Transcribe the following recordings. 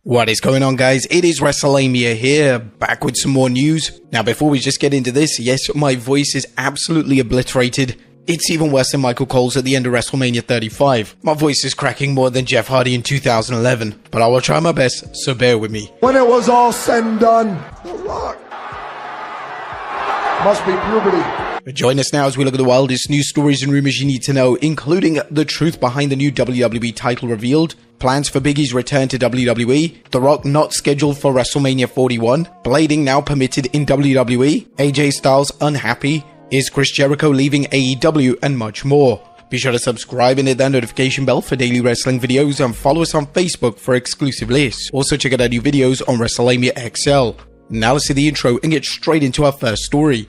What is going on, guys? It is Wrestlelamia here, back with some more news. Now, before we just get into this, yes, my voice is absolutely obliterated. It's even worse than Michael Cole's at the end of WrestleMania 35. My voice is cracking more than Jeff Hardy in 2011, but I will try my best, so bear with me. When it was all said and done, The Rock must be puberty. Join us now as we look at the wildest news stories and rumors you need to know, including the truth behind the new WWE title revealed, plans for Big E's return to WWE, The Rock not scheduled for WrestleMania 41, blading now permitted in WWE, AJ Styles unhappy, is Chris Jericho leaving AEW, and much more. Be sure to subscribe and hit that notification bell for daily wrestling videos, and follow us on Facebook for exclusive lists. Also check out our new videos on Wrestlelamia XL. Now let's see the intro and get straight into our first story.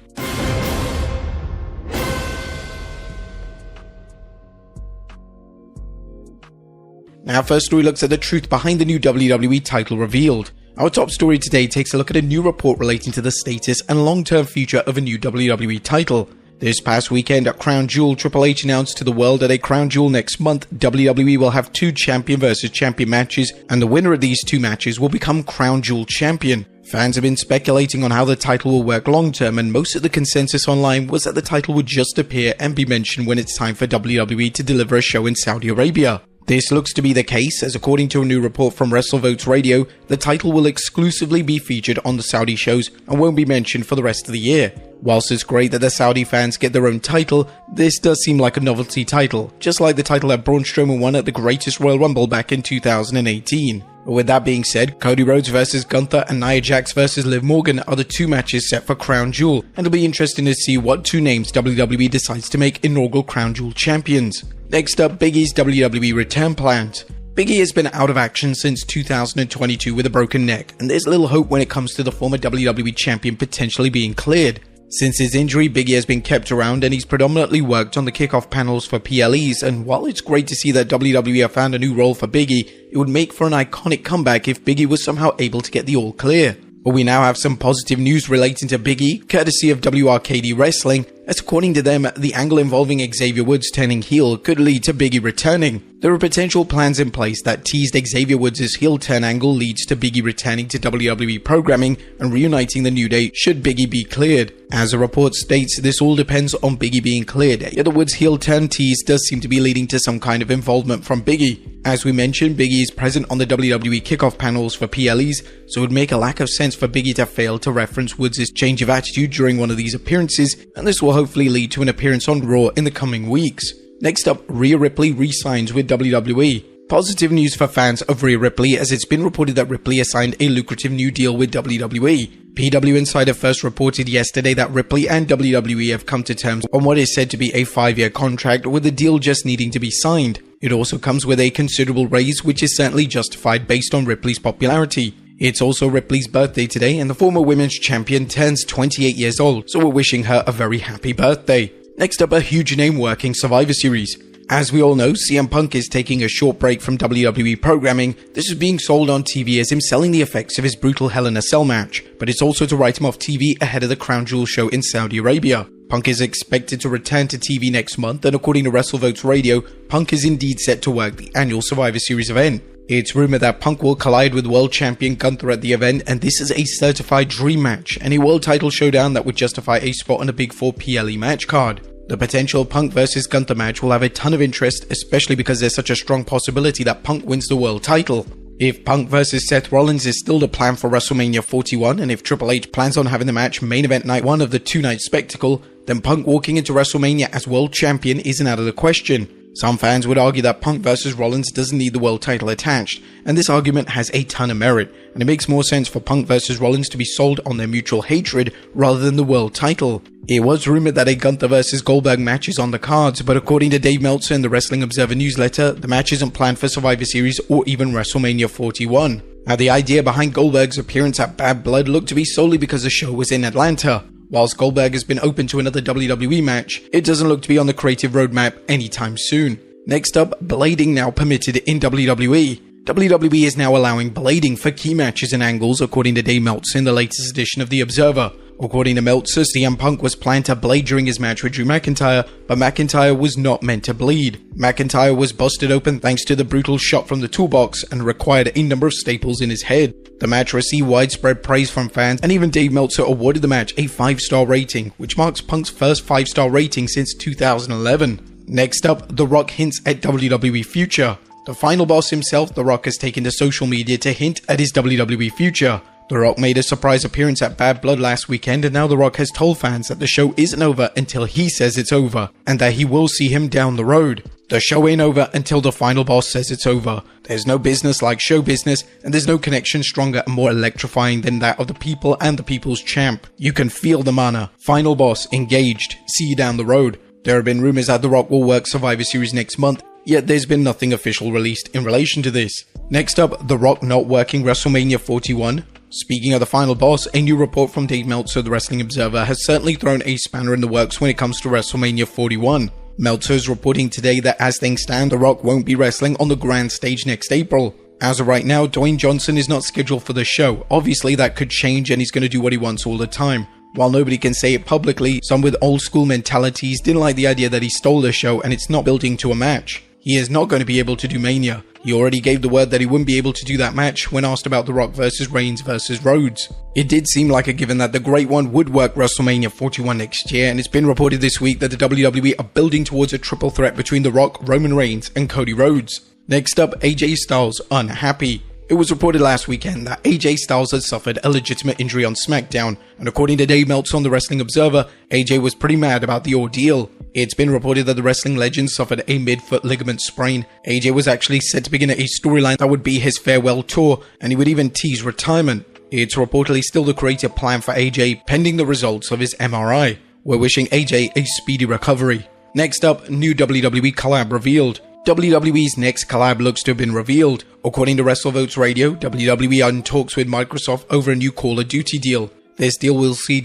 Now, our first story looks at the truth behind the new WWE title revealed. Our top story today takes a look at a new report relating to the status and long-term future of a new WWE title. This past weekend at Crown Jewel, Triple H announced to the world that at Crown Jewel next month, WWE will have 2 champion versus champion matches, and the winner of these 2 matches will become Crown Jewel champion. Fans have been speculating on how the title will work long-term, and most of the consensus online was that the title would just appear and be mentioned when it's time for WWE to deliver a show in Saudi Arabia. This looks to be the case, as according to a new report from WrestleVotes Radio, the title will exclusively be featured on the Saudi shows and won't be mentioned for the rest of the year. Whilst it's great that the Saudi fans get their own title, this does seem like a novelty title, just like the title that Braun Strowman won at the Greatest Royal Rumble back in 2018. With that being said, Cody Rhodes vs Gunther and Nia Jax vs Liv Morgan are the 2 matches set for Crown Jewel, and it'll be interesting to see what 2 names WWE decides to make inaugural Crown Jewel champions. Next up, Big E's WWE return plans. Big E has been out of action since 2022 with a broken neck, and there's little hope when it comes to the former WWE champion potentially being cleared. Since his injury, Big E has been kept around, and he's predominantly worked on the kickoff panels for PLEs, and while it's great to see that WWE have found a new role for Big E, it would make for an iconic comeback if Big E was somehow able to get the all clear. But we now have some positive news relating to Big E, courtesy of WRKD Wrestling, as according to them, the angle involving Xavier Woods turning heel could lead to Big E returning. There are potential plans in place that teased Xavier Woods' heel turn angle leads to Big E returning to WWE programming and reuniting the New Day should Big E be cleared. As the report states, this all depends on Big E being cleared, yet the Woods heel turn tease does seem to be leading to some kind of involvement from Big E. As we mentioned, Big E is present on the WWE kickoff panels for PLEs, so it would make a lack of sense for Big E to fail to reference Woods' change of attitude during one of these appearances, and this will hopefully lead to an appearance on Raw in the coming weeks. Next up, Rhea Ripley re-signs with WWE. Positive news for fans of Rhea Ripley, as it's been reported that Ripley has signed a lucrative new deal with WWE. PW Insider first reported yesterday that Ripley and WWE have come to terms on what is said to be a 5-year contract, with the deal just needing to be signed. It also comes with a considerable raise, which is certainly justified based on Ripley's popularity. It's also Ripley's birthday today, and the former women's champion turns 28 years old, so we're wishing her a very happy birthday. Next up, a huge name working Survivor Series. As we all know, CM Punk is taking a short break from WWE programming. This is being sold on TV as him selling the effects of his brutal Hell in a Cell match, but it's also to write him off TV ahead of the Crown Jewel show in Saudi Arabia. Punk is expected to return to TV next month, and according to WrestleVotes Radio, Punk is indeed set to work the annual Survivor Series event. It's rumored that Punk will collide with world champion Gunther at the event, and this is a certified dream match and a world title showdown that would justify a spot on a Big 4 PLE match card. The potential Punk vs Gunther match will have a ton of interest, especially because there's such a strong possibility that Punk wins the world title. If Punk vs Seth Rollins is still the plan for WrestleMania 41, and if Triple H plans on having the match main event night 1 of the 2-night spectacle, then Punk walking into WrestleMania as world champion isn't out of the question. Some fans would argue that Punk vs Rollins doesn't need the world title attached, and this argument has a ton of merit, and it makes more sense for Punk vs Rollins to be sold on their mutual hatred rather than the world title. It was rumored that a Gunther vs Goldberg match is on the cards, but according to Dave Meltzer in the Wrestling Observer newsletter, the match isn't planned for Survivor Series or even WrestleMania 41. Now, the idea behind Goldberg's appearance at Bad Blood looked to be solely because the show was in Atlanta. Whilst Goldberg has been open to another WWE match, it doesn't look to be on the creative roadmap anytime soon. Next up, blading now permitted in WWE. WWE is now allowing blading for key matches and angles, according to Dave Meltzer in the latest edition of The Observer. According to Meltzer, CM Punk was planned to blade during his match with Drew McIntyre, but McIntyre was not meant to bleed. McIntyre was busted open thanks to the brutal shot from the toolbox and required a number of staples in his head. The match received widespread praise from fans, and even Dave Meltzer awarded the match a 5-star rating, which marks Punk's first 5-star rating since 2011. Next up, The Rock hints at WWE future. The final boss himself, The Rock, has taken to social media to hint at his WWE future. The Rock made a surprise appearance at Bad Blood last weekend, and now The Rock has told fans that the show isn't over until he says it's over, and that he will see him down the road. The show ain't over until the final boss says it's over. There's no business like show business, and there's no connection stronger and more electrifying than that of the people and the people's champ. You can feel the mana. Final boss, engaged, see you down the road. There have been rumors that The Rock will work Survivor Series next month, yet there's been nothing official released in relation to this. Next up, The Rock not working WrestleMania 41. Speaking of the final boss, a new report from Dave Meltzer, the Wrestling Observer, has certainly thrown a spanner in the works when it comes to WrestleMania 41. Meltzer is reporting today that as things stand, The Rock won't be wrestling on the grand stage next April. As of right now, Dwayne Johnson is not scheduled for the show. Obviously that could change and he's going to do what he wants all the time. While nobody can say it publicly, some with old school mentalities didn't like the idea that he stole the show and it's not building to a match. He is not going to be able to do Mania. He already gave the word that he wouldn't be able to do that match when asked about The Rock versus Reigns versus Rhodes. It did seem like a given that the Great One would work WrestleMania 41 next year, and it's been reported this week that the WWE are building towards a triple threat between The Rock, Roman Reigns, and Cody Rhodes. Next up, AJ Styles unhappy. It was reported last weekend that AJ Styles had suffered a legitimate injury on SmackDown, and according to Dave Meltzer on the Wrestling Observer, AJ was pretty mad about the ordeal. It's been reported that the wrestling legend suffered a mid-foot ligament sprain. AJ was actually set to begin a storyline that would be his farewell tour, and he would even tease retirement. It's reportedly still the creative plan for AJ, pending the results of his MRI. We're wishing AJ a speedy recovery. Next up, new WWE collab revealed. WWE's next collab looks to have been revealed. According to WrestleVotes Radio, WWE are in talks with Microsoft over a new Call of Duty deal. This deal will see